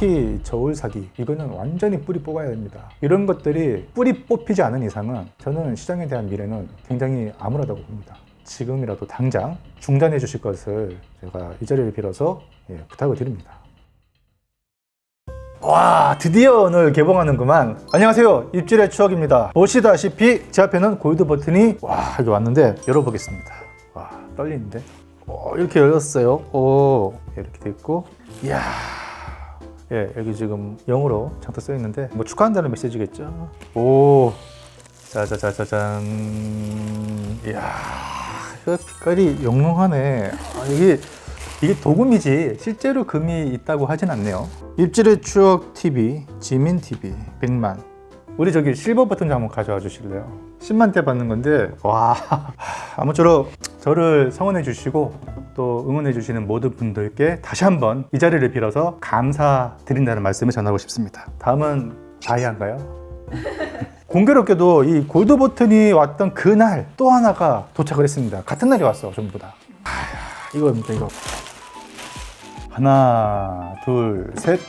특히 저울사기, 이거는 완전히 뿌리 뽑아야 됩니다. 이런 것들이 뿌리 뽑히지 않은 이상은 저는 시장에 대한 미래는 굉장히 암울하다고 봅니다. 지금이라도 당장 중단해 주실 것을 제가 이 자리를 빌어서 부탁을 드립니다. 와, 드디어 오늘 개봉하는구만. 안녕하세요, 입질의 추억입니다. 보시다시피 제 앞에는 골드 버튼이 여기 왔는데 열어보겠습니다. 와, 떨리는데. 이렇게 열렸어요. 이렇게 돼 있고, 이야, 여기 지금 영어로 장터 써 있는데 뭐 축하한다는 메시지겠죠. 짜자자자잔. 이야, 그 빛깔이 영롱하네. 이게 도금이지 실제로 금이 있다고 하진 않네요. 입질의 추억 TV, 지민 TV 100만. 우리 저기 실버 버튼 좀 한번 가져와 주실래요? 10만 대 받는 건데, 와. 아무쪼록 저를 성원해 주시고 또 응원해 주시는 모든 분들께 다시 한번 이 자리를 빌어서 감사드린다는 말씀을 전하고 싶습니다. 다음은 다이아인가요? 공교롭게도 이 골드 버튼이 왔던 그날 또 하나가 도착을 했습니다. 같은 날이 왔어, 전부 다. 이거입니다, 이거. 하나, 둘, 셋.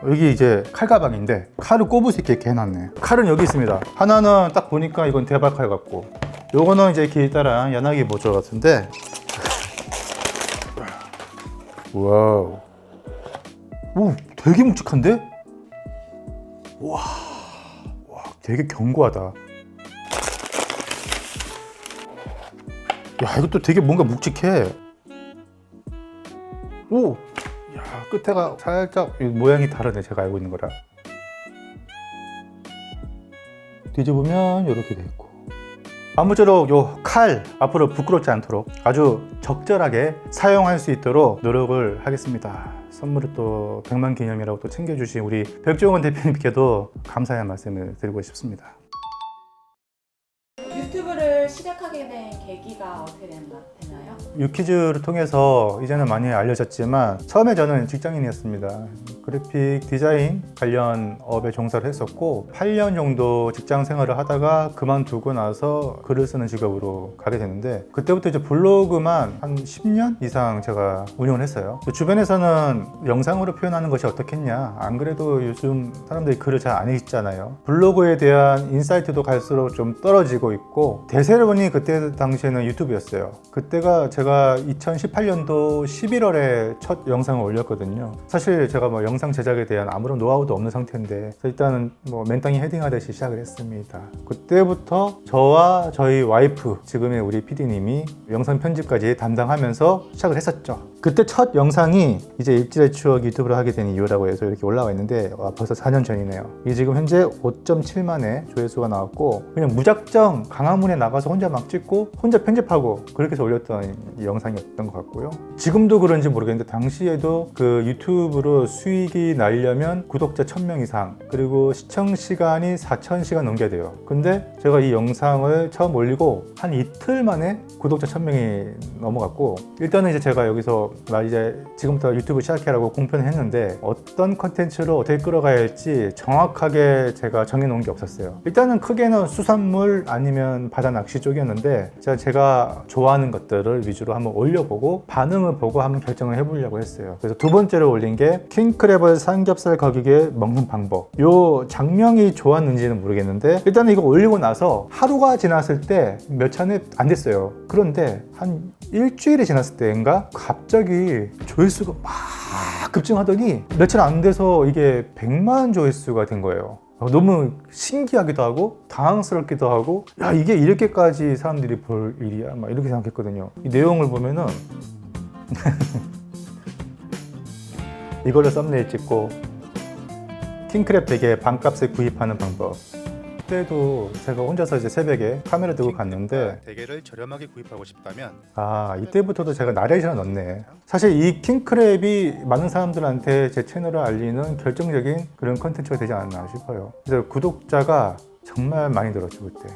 여기 이제 칼 가방인데 칼을 꼽을 수 있게 이렇게 해놨네. 칼은 여기 있습니다. 하나는 딱 보니까 이건 대발칼 같고, 요거는 이제 길다란 야나기 모조 같은데. 와우. 오, 되게 묵직한데? 와, 되게 견고하다. 야, 이것도 되게 뭔가 묵직해. 오! 야, 끝에가 살짝 모양이 다르네, 제가 알고 있는 거랑. 뒤집으면 이렇게 돼 있고. 아무쪼록 요 칼 앞으로 부끄럽지 않도록 아주 적절하게 사용할 수 있도록 노력을 하겠습니다. 선물을 또 100만 기념이라고 또 챙겨주신 우리 백종원 대표님께도 감사의 말씀을 드리고 싶습니다. 유튜브를 시작하게 된 계기가 어떻게 되나요? 유퀴즈를 통해서 이제는 많이 알려졌지만 처음에 저는 직장인이었습니다. 그래픽 디자인 관련 업에 종사를 했었고 8년 정도 직장 생활을 하다가 그만두고 나서 글을 쓰는 직업으로 가게 됐는데, 그때부터 이제 블로그만 한 10년 이상 제가 운영을 했어요. 주변에서는 영상으로 표현하는 것이 어떻겠냐, 안 그래도 요즘 사람들이 글을 잘 안 읽잖아요. 블로그에 대한 인사이트도 갈수록 좀 떨어지고 있고, 대세를 보니 그때 당시에는 유튜브였어요. 그때가 제가 2018년도 11월에 첫 영상을 올렸거든요. 사실 제가 뭐 영상 제작에 대한 아무런 노하우도 없는 상태인데 일단은 뭐 맨땅에 헤딩하듯이 시작을 했습니다. 그때부터 저와 저희 와이프, 지금의 우리 PD님이 영상 편집까지 담당하면서 시작을 했었죠. 그때 첫 영상이 이제 입질의 추억 유튜브를 하게 된 이유라고 해서 이렇게 올라와 있는데, 벌써 4년 전이네요. 이 지금 현재 5.7만의 조회수가 나왔고, 그냥 무작정 강화문에 나가서 혼자 막 찍고 혼자 편집하고 그렇게 해서 올렸던 이 영상이었던 것 같고요. 지금도 그런지 모르겠는데 당시에도 그 유튜브로 수익이 나려면 구독자 1000명 이상, 그리고 시청 시간이 4000시간 넘겨야 돼요. 근데 제가 이 영상을 처음 올리고 한 이틀 만에 구독자 1000명이 넘어갔고, 일단은 이제 제가 여기서 이제 지금부터 유튜브 시작해라고 공표는 했는데 어떤 컨텐츠로 어떻게 끌어가야 할지 정확하게 제가 정해놓은 게 없었어요. 일단은 크게는 수산물 아니면 바다 낚시 쪽이었는데, 제가 좋아하는 것들을 위주로 한번 올려보고 반응을 보고 한번 결정을 해보려고 했어요. 그래서 두 번째로 올린 게 킹크랩을 삼겹살 가격에 먹는 방법. 요 장면이 좋았는지는 모르겠는데 일단은 이거 올리고 나서 하루가 지났을 때 몇 차례 안 됐어요. 그런데 한 일주일이 지났을 때인가 갑자기 조회수가 막 급증하더니 며칠 안 돼서 이게 100만 조회수가 된 거예요. 너무 신기하기도 하고 당황스럽기도 하고, 야, 이게 이렇게까지 사람들이 볼 일이야? 막 이렇게 생각했거든요. 이 내용을 보면은 이걸로 썸네일 찍고 킹크랩 대게 반값에 구입하는 방법. 그때도 제가 혼자서 이제 새벽에 카메라 들고 갔는데 대게를 저렴하게 구입하고 싶다면, 이때부터도 제가 나레이션을 넣네. 사실 이 킹크랩이 많은 사람들한테 제 채널을 알리는 결정적인 그런 컨텐츠가 되지 않았나 싶어요. 그래서 구독자가 정말 많이 늘었죠. 그때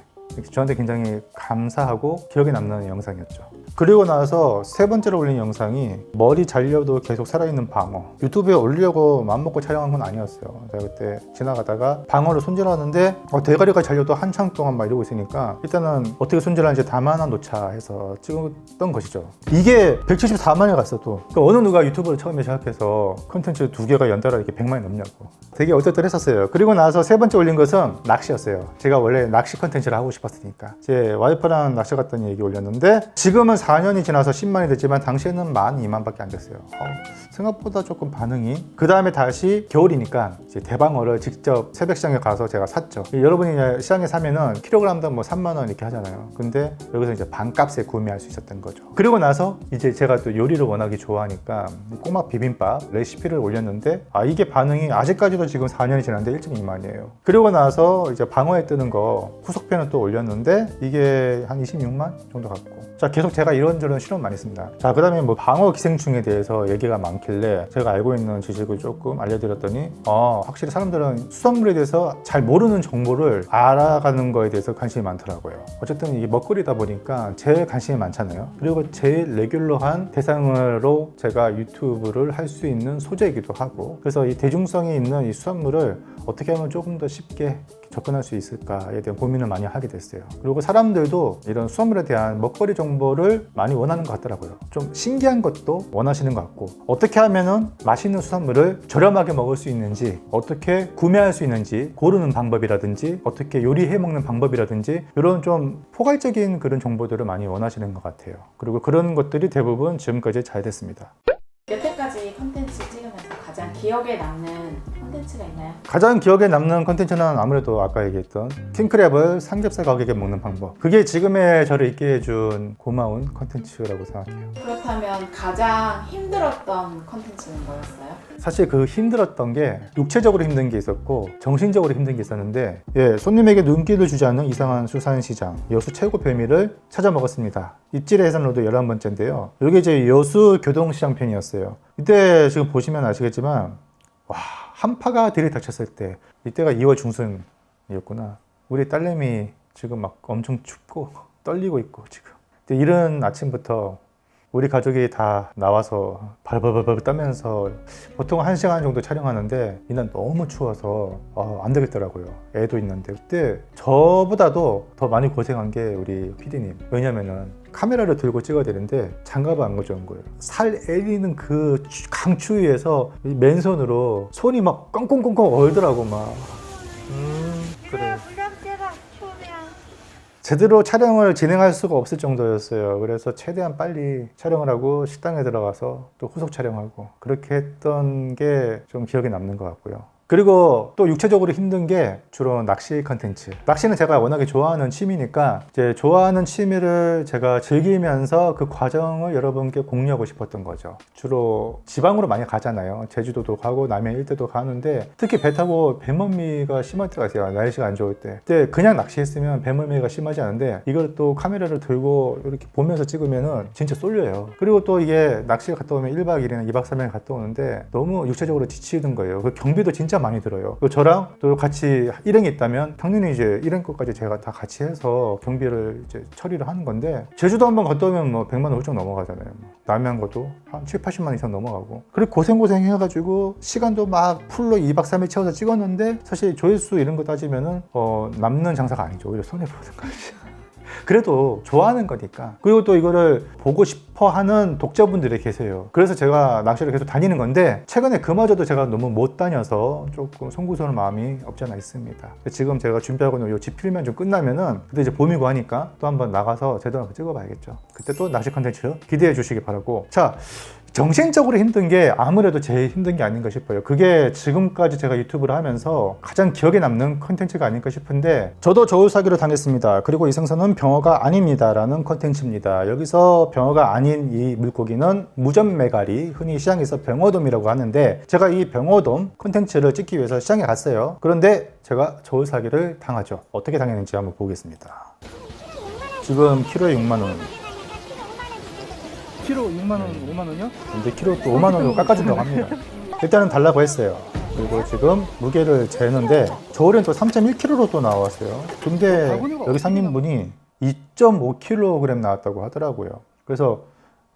저한테 굉장히 감사하고 기억에 남는 영상이었죠. 그리고 나서 세 번째로 올린 영상이 머리 잘려도 계속 살아있는 방어. 유튜브에 올리려고 맘먹고 촬영한 건 아니었어요. 제가 그때 지나가다가 방어를 손질하는데 대가리가 잘려도 한참 동안 막 이러고 있으니까 일단은 어떻게 손질하는지 담아나 놓자 해서 찍었던 것이죠. 이게 174만이 갔어 또. 그러니까 어느 누가 유튜브를 처음에 시작해서 컨텐츠 2개가 연달아 이렇게 100만이 넘냐고. 되게 어떨떨했었어요. 그리고 나서 세 번째 올린 것은 낚시였어요. 제가 원래 낚시 컨텐츠를 하고 싶었으니까. 제 와이프랑 낚시 갔다는 얘기 올렸는데 지금은 4년이 지나서 10만이 됐지만 당시에는 12,000밖에 안 됐어요. 생각보다 조금 반응이. 그 다음에 다시 겨울이니까 이제 대방어를 직접 새벽 시장에 가서 제가 샀죠. 여러분이 시장에 사면은 킬로그램당 뭐 3만 원 이렇게 하잖아요. 근데 여기서 이제 반값에 구매할 수 있었던 거죠. 그리고 나서 이제 제가 또 요리를 워낙에 좋아하니까 꼬막 비빔밥 레시피를 올렸는데 이게 반응이 아직까지도 지금 4년이 지났는데 1.2만이에요. 그리고 나서 이제 방어에 뜨는 거 후속편을 또 올렸는데 이게 한 26만 정도 갔고. 자, 계속 제가 이런저런 실험 많이 했습니다. 자, 그 다음에 뭐 방어 기생충에 대해서 얘기가 많길래 제가 알고 있는 지식을 조금 알려드렸더니 확실히 사람들은 수산물에 대해서 잘 모르는 정보를 알아가는 거에 대해서 관심이 많더라고요. 어쨌든 이게 먹거리다 보니까 제일 관심이 많잖아요. 그리고 제일 레귤러한 대상으로 제가 유튜브를 할 수 있는 소재이기도 하고, 그래서 이 대중성이 있는 이 수산물을 어떻게 하면 조금 더 쉽게 접근할 수 있을까에 대한 고민을 많이 하게 됐어요. 그리고 사람들도 이런 수산물에 대한 먹거리 정보를 많이 원하는 것 같더라고요. 좀 신기한 것도 원하시는 것 같고, 어떻게 하면은 맛있는 수산물을 저렴하게 먹을 수 있는지, 어떻게 구매할 수 있는지 고르는 방법이라든지, 어떻게 요리해 먹는 방법이라든지, 이런 좀 포괄적인 그런 정보들을 많이 원하시는 것 같아요. 그리고 그런 것들이 대부분 지금까지 잘 됐습니다. 여태까지 컨텐츠 찍으면서 가장 기억에 남는 컨텐츠가 있나요? 가장 기억에 남는 컨텐츠는 아무래도 아까 얘기했던 킹크랩을 삼겹살 가격에 먹는 방법. 그게 지금의 저를 있게 해준 고마운 컨텐츠라고 생각해요. 그렇다면 가장 힘들었던 컨텐츠는 뭐였어요? 사실 그 힘들었던 게 육체적으로 힘든 게 있었고 정신적으로 힘든 게 있었는데, 손님에게 눈길을 주지 않는 이상한 수산시장, 여수 최고 별미를 찾아 먹었습니다. 입질의 해산로드 11번째인데요. 이게 이제 여수 교동시장 편이었어요. 이때 지금 보시면 아시겠지만 한파가 들이닥쳤을 때, 이때가 2월 중순이었구나. 우리 딸내미 지금 막 엄청 춥고 떨리고 있고 지금. 근데 이른 아침부터 우리 가족이 다 나와서 발발발발 떨면서 보통 1시간 정도 촬영하는데 이날 너무 추워서 안 되겠더라고요. 애도 있는데. 그때 저보다도 더 많이 고생한 게 우리 PD님. 왜냐면은 카메라를 들고 찍어야 되는데 장갑을 안 가져온 거예요. 살 애리는 그 강추위에서 맨손으로 손이 막 꽁꽁꽁꽁 얼더라고 막. 그래. 제대로 촬영을 진행할 수가 없을 정도였어요. 그래서 최대한 빨리 촬영을 하고 식당에 들어가서 또 후속 촬영하고 그렇게 했던 게 좀 기억에 남는 것 같고요. 그리고 또 육체적으로 힘든 게 주로 낚시 컨텐츠. 낚시는 제가 워낙에 좋아하는 취미니까 이제 좋아하는 취미를 제가 즐기면서 그 과정을 여러분께 공유하고 싶었던 거죠. 주로 지방으로 많이 가잖아요. 제주도도 가고 남해 일대도 가는데 특히 배 타고 배멀미가 심할 때가 있어요. 날씨가 안 좋을 때. 근데 그냥 낚시했으면 배멀미가 심하지 않은데 이걸 또 카메라를 들고 이렇게 보면서 찍으면은 진짜 쏠려요. 그리고 또 이게 낚시를 갔다 오면 1박 2일이나 2박 3일 갔다 오는데 너무 육체적으로 지치는 거예요. 그 경비도 진짜 많이 들어요. 저랑 또 같이 일행이 있다면 당연히 이제 일행 것까지 제가 다 같이 해서 경비를 이제 처리를 하는 건데, 제주도 한번 갔다 오면 뭐 100만 원 훌쩍 넘어가잖아요. 남해안 가도 한 7, 80만 이상 넘어가고. 그리고 고생 해가지고 시간도 막 풀로 2박 3일 채워서 찍었는데 사실 조회수 이런 거 따지면은 남는 장사가 아니죠. 오히려 손해보는 거지. 그래도 좋아하는 거니까. 그리고 또 이거를 보고 싶어 하는 독자분들이 계세요. 그래서 제가 낚시를 계속 다니는 건데 최근에 그마저도 제가 너무 못 다녀서 조금 송구스러운 마음이 없지 않아 있습니다. 지금 제가 준비하고 있는 이 지필면 좀 끝나면은 그때 이제 봄이고 하니까 또 한번 나가서 제대로 한번 찍어봐야겠죠. 그때 또 낚시 컨텐츠 기대해 주시기 바라고. 자, 정신적으로 힘든 게 아무래도 제일 힘든 게 아닌가 싶어요. 그게 지금까지 제가 유튜브를 하면서 가장 기억에 남는 컨텐츠가 아닐까 싶은데, 저도 저울 사기를 당했습니다. 그리고 이 생선은 병어가 아닙니다 라는 컨텐츠입니다. 여기서 병어가 아닌 이 물고기는 무전메가리, 흔히 시장에서 병어돔이라고 하는데, 제가 이 병어돔 컨텐츠를 찍기 위해서 시장에 갔어요. 그런데 제가 저울 사기를 당하죠. 어떻게 당했는지 한번 보겠습니다. 지금 키로에 6만원. 키로 6만원, 5만원이요? 근데 키로 또 5만원으로 깎아준다고 합니다. 일단은 달라고 했어요. 그리고 지금 무게를 재는데 저울엔 또 3.1kg로 또 나왔어요. 근데 여기 상인분이 2.5kg 나왔다고 하더라고요. 그래서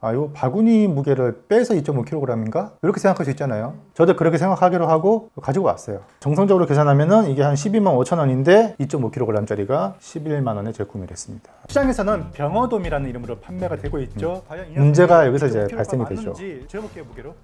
이거 바구니 무게를 빼서 2.5kg인가? 이렇게 생각할 수 있잖아요. 저도 그렇게 생각하기로 하고 가지고 왔어요. 정성적으로 계산하면은 이게 한 12만 5천 원인데 2.5kg짜리가 11만 원에 재구매를 했습니다. 시장에서는 병어돔이라는 이름으로 판매가 되고 있죠. 과연 이 문제가 여기서 이제 2.5kg 가 발생이 되죠. 맞는지 재볼게요, 무게로.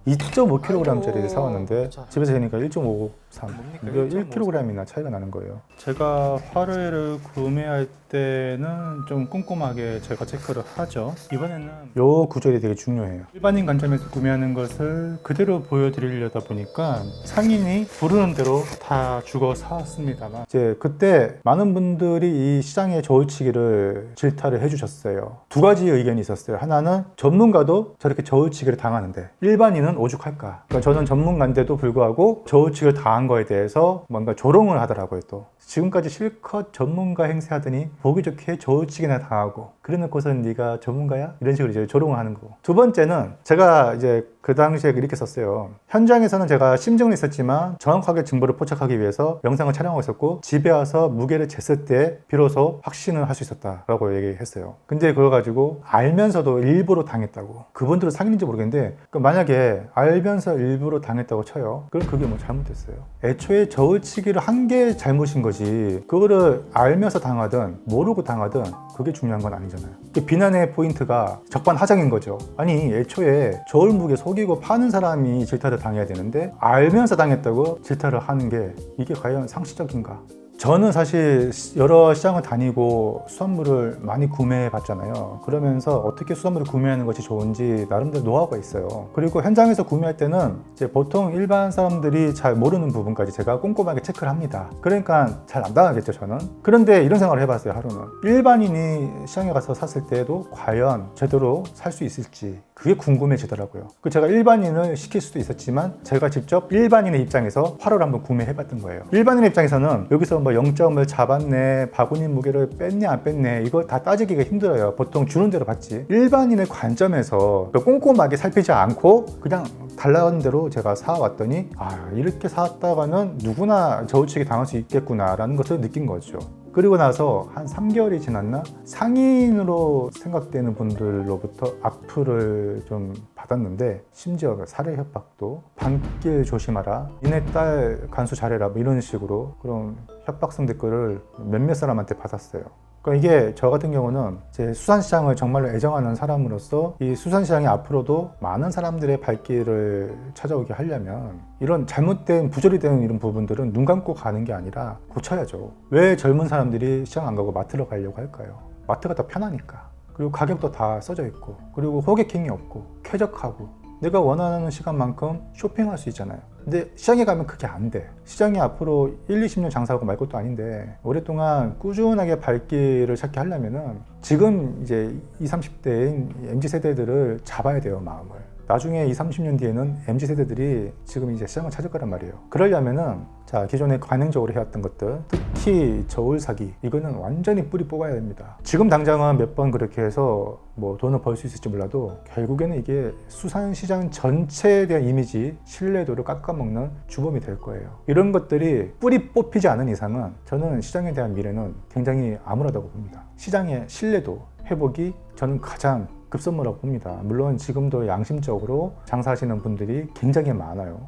2.5kg짜리를 사왔는데 자. 집에서 재니까 1.53. 뭡니까? 이게 1kg이나 차이가 나는 거예요. 제가 화로회를 구매할 때는 좀 꼼꼼하게 제가 체크를 하죠. 이번에는 요 구절이 되게 중요해요. 일반인 관점에서 구매하는 것을 그대로 보여드리려다 보니까 상인이 부르는 대로 다 주고 사왔습니다만 이제 그때 많은 분들이 이 시장의 저울치기를 질타를 해주셨어요. 두 가지 의견이 있었어요. 하나는 전문가도 저렇게 저울치기를 당하는데 일반인은 오죽할까. 그러니까 저는 전문가인데도 불구하고 저울치기를 당한 거에 대해서 뭔가 조롱을 하더라고요. 또 지금까지 실컷 전문가 행세하더니 보기 좋게 저울치기나 당하고 그래놓고선 네가 전문가야? 이런 식으로 이제 조롱을 하는 거고. 두 번째는 제가 이제 그 당시에 이렇게 썼어요. 현장에서는 제가 심증은 있었지만 정확하게 증거를 포착하기 위해서 영상을 촬영하고 있었고 집에 와서 무게를 쟀을 때 비로소 확신을 할 수 있었다라고 얘기했어요. 근데 그거 가지고 알면서도 일부러 당했다고. 그분들은 상인인지 모르겠는데 만약에 알면서 일부러 당했다고 쳐요. 그럼 그게 뭐 잘못됐어요. 애초에 저울치기를 한 게 잘못인 거지 그거를 알면서 당하든 모르고 당하든 그게 중요한 건 아니잖아요. 비난의 포인트가 적반하장인 거죠. 아니 애초에 저울 무게 속이고 파는 사람이 질타를 당해야 되는데 알면서 당했다고 질타를 하는 게 이게 과연 상식적인가? 저는 사실 여러 시장을 다니고 수산물을 많이 구매해 봤잖아요. 그러면서 어떻게 수산물을 구매하는 것이 좋은지 나름대로 노하우가 있어요. 그리고 현장에서 구매할 때는 이제 보통 일반 사람들이 잘 모르는 부분까지 제가 꼼꼼하게 체크를 합니다. 그러니까 잘 안 당하겠죠, 저는. 그런데 이런 생각을 해봤어요, 하루는. 일반인이 시장에 가서 샀을 때도 과연 제대로 살 수 있을지 그게 궁금해지더라고요. 제가 일반인을 시킬 수도 있었지만 제가 직접 일반인의 입장에서 화로를 한번 구매해봤던 거예요. 일반인의 입장에서는 여기서 뭐 0점을 잡았네, 바구니 무게를 뺐네 안 뺐네 이거 다 따지기가 힘들어요. 보통 주는 대로 받지. 일반인의 관점에서 꼼꼼하게 살피지 않고 그냥 달라는 대로 제가 사왔더니 이렇게 사왔다가는 누구나 저울치기 당할 수 있겠구나 라는 것을 느낀 거죠. 그리고 나서 한 3개월이 지났나 상인으로 생각되는 분들로부터 악플을 좀 받았는데 심지어 살해 협박도 밤길 조심하라 니네 딸 간수 잘해라 뭐 이런 식으로 그런 협박성 댓글을 몇몇 사람한테 받았어요. 그러니까 이게 저 같은 경우는 제 수산시장을 정말로 애정하는 사람으로서 이 수산시장이 앞으로도 많은 사람들의 발길을 찾아오게 하려면 이런 잘못된 부조리 되는 이런 부분들은 눈 감고 가는 게 아니라 고쳐야죠. 왜 젊은 사람들이 시장 안 가고 마트로 가려고 할까요? 마트가 더 편하니까. 그리고 가격도 다 써져 있고 그리고 호객행위 없고 쾌적하고 내가 원하는 시간만큼 쇼핑할 수 있잖아요. 근데 시장에 가면 그게 안 돼. 시장이 앞으로 1, 20년 장사하고 말 것도 아닌데 오랫동안 꾸준하게 발길을 찾게 하려면은 지금 이제 20, 30대인 MZ세대들을 잡아야 돼요, 마음을. 나중에 20, 30년 뒤에는 MZ세대들이 지금 이제 시장을 찾을 거란 말이에요. 그러려면은 자, 기존에 관행적으로 해왔던 것들, 특히 저울 사기, 이거는 완전히 뿌리 뽑아야 됩니다. 지금 당장은 몇 번 그렇게 해서 뭐 돈을 벌 수 있을지 몰라도 결국에는 이게 수산시장 전체에 대한 이미지, 신뢰도를 깎아먹는 주범이 될 거예요. 이런 것들이 뿌리 뽑히지 않은 이상은 저는 시장에 대한 미래는 굉장히 암울하다고 봅니다. 시장의 신뢰도 회복이 저는 가장 급선무라고 봅니다. 물론 지금도 양심적으로 장사하시는 분들이 굉장히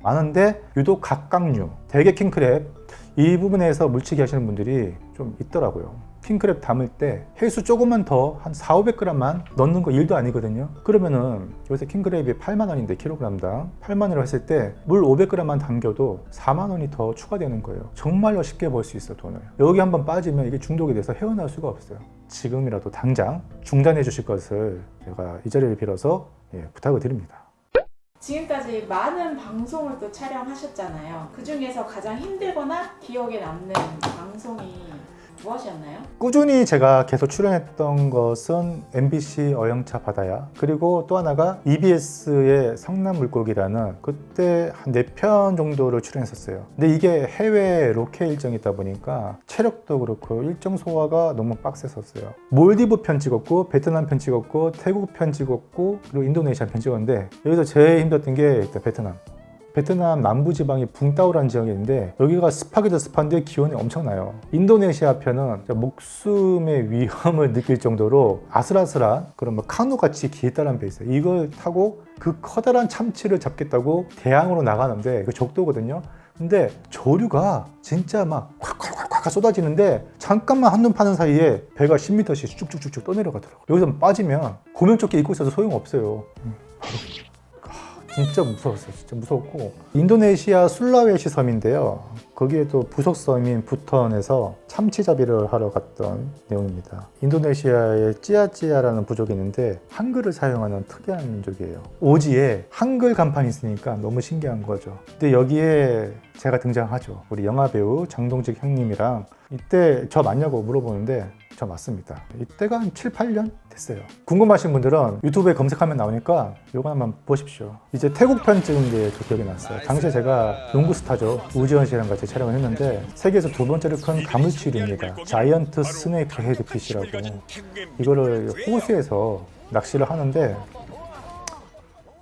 많은데 유독 각각류, 대게 킹크랩 이 부분에서 물치기 하시는 분들이 좀 있더라고요. 킹크랩 담을 때 해수 조금만 더 한 400~500g만 넣는 거 일도 아니거든요. 그러면은 요새 킹크랩이 8만 원인데 킬로그램당 8만 원을 했을 때 물 500g만 담겨도 4만 원이 더 추가되는 거예요. 정말로 쉽게 벌 수 있어, 돈을. 여기 한번 빠지면 이게 중독이 돼서 헤어나올 수가 없어요. 지금이라도 당장 중단해 주실 것을 제가 이 자리를 빌어서 부탁을 드립니다. 지금까지 많은 방송을 또 촬영하셨잖아요. 그 중에서 가장 힘들거나 기억에 남는 방송이 무엇이었나요? 꾸준히 제가 계속 출연했던 것은 MBC 어영차 바다야, 그리고 또 하나가 EBS의 성남 물고기라는 그때 한 4편 정도를 출연했었어요. 근데 이게 해외 로케 일정이 있다 보니까 체력도 그렇고 일정 소화가 너무 빡셌었어요. 몰디브 편 찍었고 베트남 편 찍었고 태국 편 찍었고 그리고 인도네시아 편 찍었는데 여기서 제일 힘들었던 게 일단 베트남. 베트남 남부지방이 붕따오라는 지역이 있는데 여기가 습하기도 습한데 기온이 엄청나요. 인도네시아 편은 목숨의 위험을 느낄 정도로 아슬아슬한 그런 뭐 카누같이 길다란 배 있어요. 이걸 타고 그 커다란 참치를 잡겠다고 대항으로 나가는데 그 적도거든요. 근데 조류가 진짜 막 콱콱콱콱 쏟아지는데 잠깐만 한눈 파는 사이에 배가 10m씩 쭉쭉쭉쭉 떠내려가더라고요. 여기서 빠지면 고명조끼 입고 있어도 소용없어요. 진짜 무서웠어요. 진짜 무서웠고 인도네시아 술라웨시 섬인데요. 거기에 또 부속섬인 부턴에서 참치잡이를 하러 갔던 내용입니다. 인도네시아에 찌아찌아라는 부족이 있는데 한글을 사용하는 특이한 민족이에요. 오지에 한글 간판이 있으니까 너무 신기한 거죠. 근데 여기에 제가 등장하죠. 우리 영화배우 장동직 형님이랑 이때 저 맞냐고 물어보는데 저 맞습니다. 이때가 한 7, 8년 됐어요. 궁금하신 분들은 유튜브에 검색하면 나오니까 이거 한번 보십시오. 이제 태국 편 찍은 게 저 기억이 났어요. 당시에 제가 농구스타죠. 우지원 씨랑 같이 촬영을 했는데 세계에서 두 번째로 큰 가물치류입니다. 자이언트 스네이크 헤드피시라고 이거를 호수에서 낚시를 하는데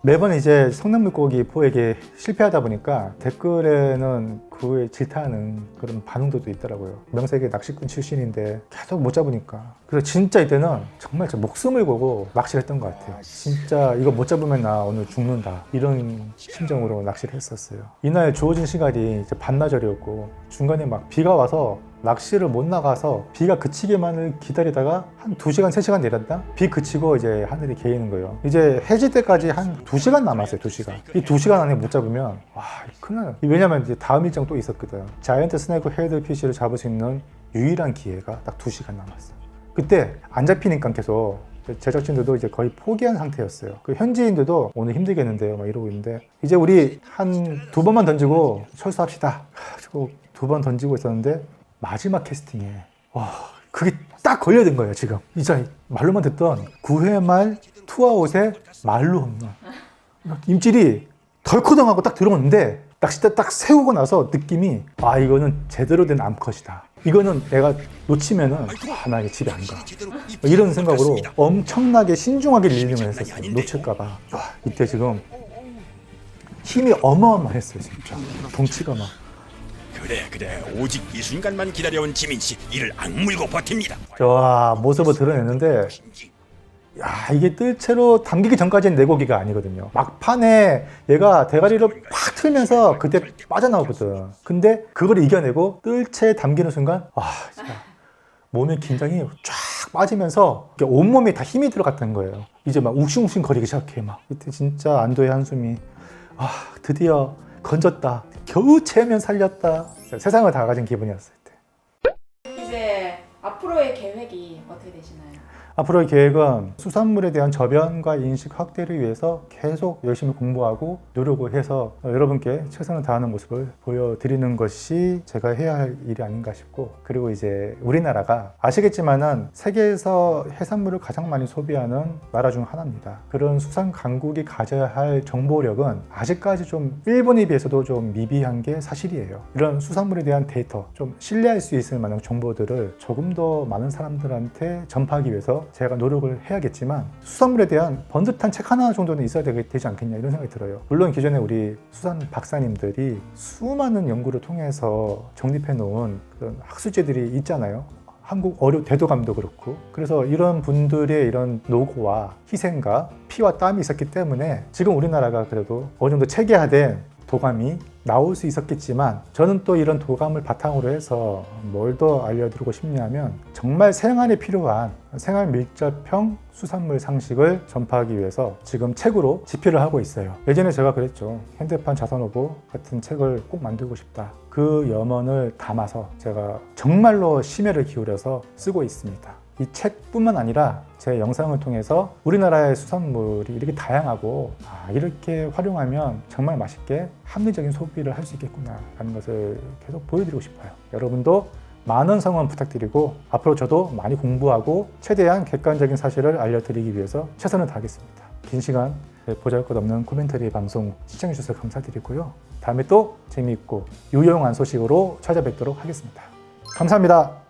매번 이제 성난물고기 포획에 실패하다 보니까 댓글에는 그에 질타하는 그런 반응들도 있더라고요. 명색의 낚시꾼 출신인데 계속 못 잡으니까. 그래서 진짜 이때는 정말 제 목숨을 걸고 낚시를 했던 것 같아요. 진짜 이거 못 잡으면 나 오늘 죽는다. 이런 심정으로 낚시를 했었어요. 이날 주어진 시간이 이제 반나절이었고 중간에 막 비가 와서 낚시를 못 나가서 비가 그치기만을 기다리다가 한 2시간, 3시간 내렸다? 비 그치고 이제 하늘이 개이는 거예요. 이제 해질 때까지 한 2시간 남았어요, 2시간. 이 2시간 안에 못 잡으면, 와, 큰일 나요. 왜냐면 이제 다음 일정 또 있었거든. 자이언트 스네이크 헤드피시를 잡을 수 있는 유일한 기회가 딱 2시간 남았어요. 그때 안 잡히니까 계속 제작진들도 이제 거의 포기한 상태였어요. 그 현지인들도 오늘 힘들겠는데요, 막 이러고 있는데 이제 우리 한 2번만 던지고 철수합시다. 그리고 2번 던지고 있었는데 마지막 캐스팅에 와 그게 딱 걸려든 거예요. 지금 이제 말로만 듣던 9회 말 투아웃에 말로 홈런 임질이 덜커덩하고 딱 들어오는데 낚싯대 딱 세우고 나서 느낌이 아 이거는 제대로 된 암컷이다. 이거는 내가 놓치면은 나 이게 집에 안 가. 이런 생각으로 엄청나게 신중하게 릴링을 했었어요. 놓칠까봐. 와 이때 지금 힘이 어마어마했어요. 진짜 덩치가 막. 그래 오직 이 순간만 기다려온 지민씨 이를 악물고 버팁니다. 와 모습을 드러냈는데 야 이게 뜰채로 담기기 전까지는 내 고기가 아니거든요. 막판에 얘가 대가리를 팍 틀면서 그때 빠져나오거든. 근데 그걸 이겨내고 뜰채에 담기는 순간 와 진짜 몸의 긴장이 쫙 빠지면서 온몸에 다 힘이 들어갔던 거예요. 이제 막 욱신욱신 거리기 시작해. 막 이때 진짜 안도의 한숨이 아 드디어 건졌다. 겨우 채면 살렸다. 세상을 다 가진 기분이었을 때. 이제 앞으로의 계획이 어떻게 되시나요? 앞으로의 계획은 수산물에 대한 저변과 인식 확대를 위해서 계속 열심히 공부하고 노력을 해서 여러분께 최선을 다하는 모습을 보여드리는 것이 제가 해야 할 일이 아닌가 싶고 그리고 이제 우리나라가 아시겠지만은 세계에서 해산물을 가장 많이 소비하는 나라 중 하나입니다. 그런 수산 강국이 가져야 할 정보력은 아직까지 좀 일본에 비해서도 좀 미비한 게 사실이에요. 이런 수산물에 대한 데이터 좀 신뢰할 수 있을 만한 정보들을 조금 더 많은 사람들한테 전파하기 위해서 제가 노력을 해야겠지만 수산물에 대한 번듯한 책 하나 정도는 있어야 되지 않겠냐 이런 생각이 들어요. 물론 기존에 우리 수산 박사님들이 수많은 연구를 통해서 정립해 놓은 그런 학술제들이 있잖아요. 한국 어류 대도감도 그렇고 그래서 이런 분들의 이런 노고와 희생과 피와 땀이 있었기 때문에 지금 우리나라가 그래도 어느 정도 체계화된 도감이 나올 수 있었겠지만 저는 또 이런 도감을 바탕으로 해서 뭘 더 알려드리고 싶냐면 정말 생활에 필요한 생활 밀접형 수산물 상식을 전파하기 위해서 지금 책으로 집필을 하고 있어요. 예전에 제가 그랬죠. 현대판 자선어보 같은 책을 꼭 만들고 싶다. 그 염원을 담아서 제가 정말로 심혈을 기울여서 쓰고 있습니다. 이 책뿐만 아니라 제 영상을 통해서 우리나라의 수산물이 이렇게 다양하고 이렇게 활용하면 정말 맛있게 합리적인 소비를 할 수 있겠구나 라는 것을 계속 보여드리고 싶어요. 여러분도 많은 성원 부탁드리고 앞으로 저도 많이 공부하고 최대한 객관적인 사실을 알려드리기 위해서 최선을 다하겠습니다. 긴 시간 보잘것없는 코멘터리 방송 시청해주셔서 감사드리고요. 다음에 또 재미있고 유용한 소식으로 찾아뵙도록 하겠습니다. 감사합니다.